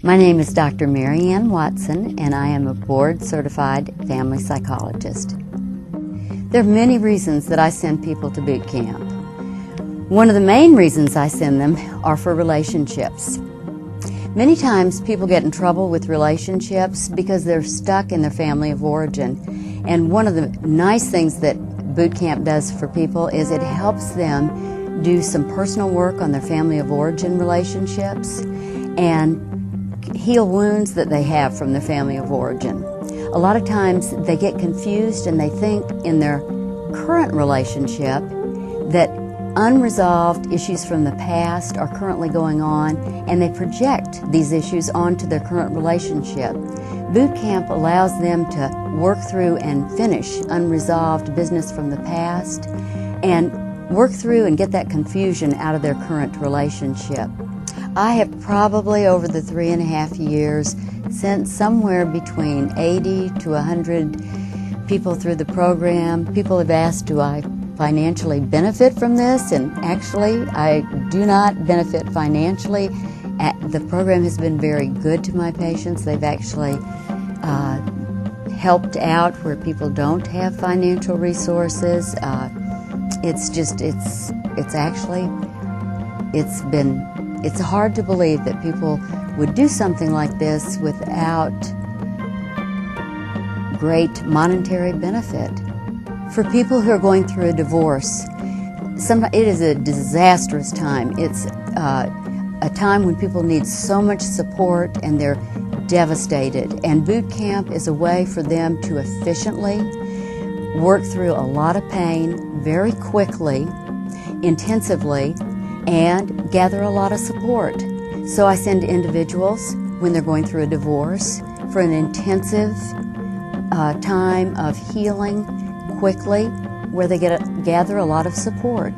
My name is Dr. Maryanne Watson, and I am a board-certified family psychologist. There are many reasons that I send people to boot camp. One of the main reasons I send them are for relationships. Many times people get in trouble with relationships because they're stuck in their family of origin. And one of the nice things that boot camp does for people is it helps them do some personal work on their family of origin relationships and heal wounds that they have from their family of origin. A lot of times they get confused and they think in their current relationship that unresolved issues from the past are currently going on, and they project these issues onto their current relationship. Boot camp allows them to work through and finish unresolved business from the past and work through and get that confusion out of their current relationship. I have probably, over the 3.5 years, sent somewhere between 80 to 100 people through the program. People have asked, do I financially benefit from this? And actually, I do not benefit financially. The program has been very good to my patients. They've actually helped out where people don't have financial resources. It's hard to believe that people would do something like this without great monetary benefit. For people who are going through a divorce, it is a disastrous time. It's a time when people need so much support and they're devastated. And boot camp is a way for them to efficiently work through a lot of pain very quickly, intensively, and gather a lot of support. So I send individuals when they're going through a divorce for an intensive time of healing quickly, where they gather a lot of support.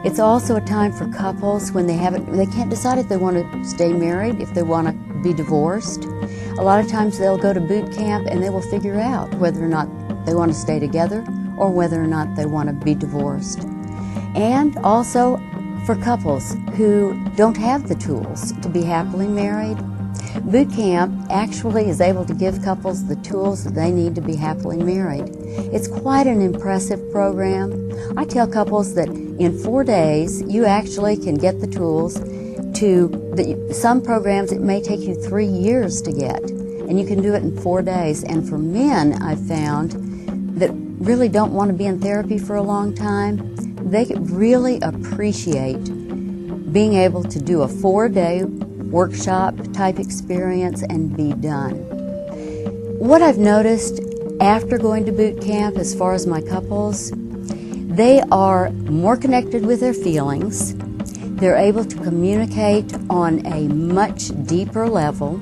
It's also a time for couples when they can't decide if they want to stay married, if they want to be divorced. A lot of times they'll go to boot camp and they will figure out whether or not they want to stay together or whether or not they want to be divorced. And also for couples who don't have the tools to be happily married, boot camp actually is able to give couples the tools that they need to be happily married. It's quite an impressive program. I tell couples that in 4 days you actually can get the tools some programs it may take you 3 years to get, and you can do it in 4 days. And for men, I've found that really don't want to be in therapy for a long time, they really appreciate being able to do a 4-day workshop type experience and be done. What I've noticed after going to boot camp as far as my couples, they are more connected with their feelings. They're able to communicate on a much deeper level.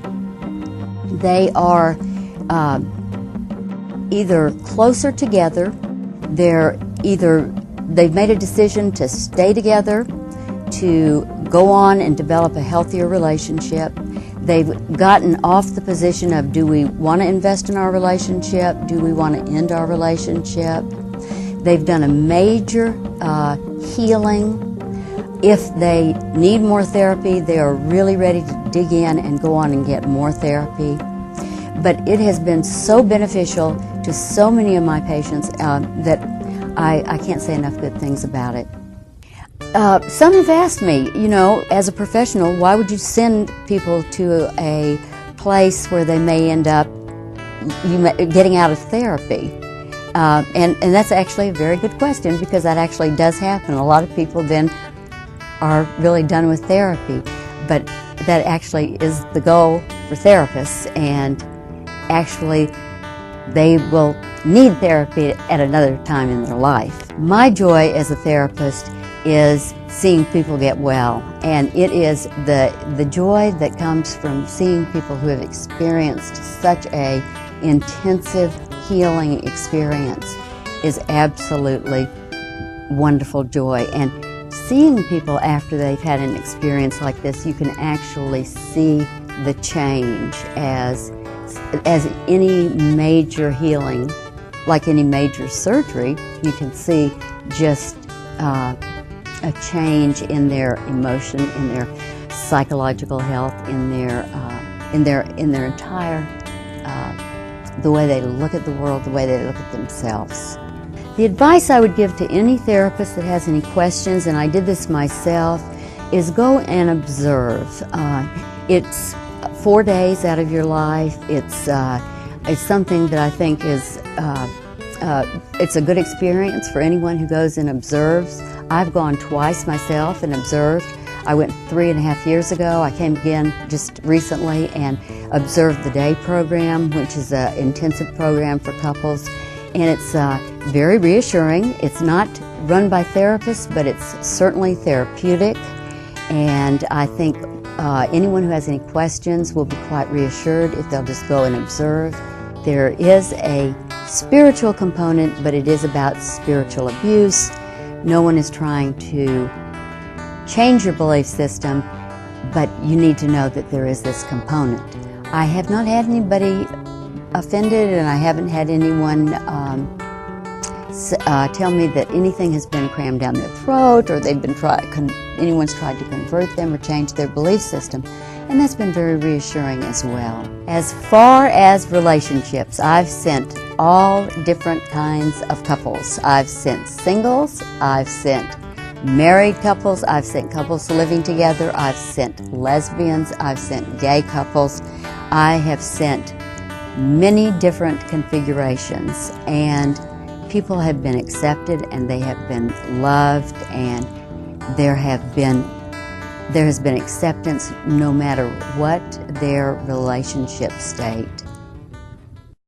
They are either closer together, they've made a decision to stay together, to go on and develop a healthier relationship. They've gotten off the position of, do we want to invest in our relationship? Do we want to end our relationship? They've done a major healing. If they need more therapy, they are really ready to dig in and go on and get more therapy. But it has been so beneficial to so many of my patients that I can't say enough good things about it. Some have asked me, as a professional, why would you send people to a place where they may end up getting out of therapy? And that's actually a very good question, because that actually does happen. A lot of people then are really done with therapy, but that actually is the goal for therapists, and actually they will need therapy at another time in their life. My joy as a therapist is seeing people get well, and it is the joy that comes from seeing people who have experienced such a intensive healing experience is absolutely wonderful joy. And seeing people after they've had an experience like this, you can actually see the change as any major healing, like any major surgery, you can see just a change in their emotion, in their psychological health, in their in their entire the way they look at the world, the way they look at themselves. The advice I would give to any therapist that has any questions, and I did this myself, is go and observe. It's 4 days out of your life. It's something that I think is it's a good experience for anyone who goes and observes. I've gone twice myself and observed. I went 3.5 years ago. I came again just recently and observed the day program, which is an intensive program for couples. And it's very reassuring. It's not run by therapists, but it's certainly therapeutic. And I think anyone who has any questions will be quite reassured if they'll just go and observe. There is a spiritual component, but it is about spiritual abuse. No one is trying to change your belief system, but you need to know that there is this component. I have not had anybody offended, and I haven't had anyone tell me that anything has been crammed down their throat, or anyone's tried to convert them or change their belief system, and that's been very reassuring as well. As far as relationships, I've sent all different kinds of couples. I've sent singles, I've sent married couples, I've sent couples living together, I've sent lesbians, I've sent gay couples. I have sent many different configurations, and people have been accepted and they have been loved, and there has been acceptance no matter what their relationship state.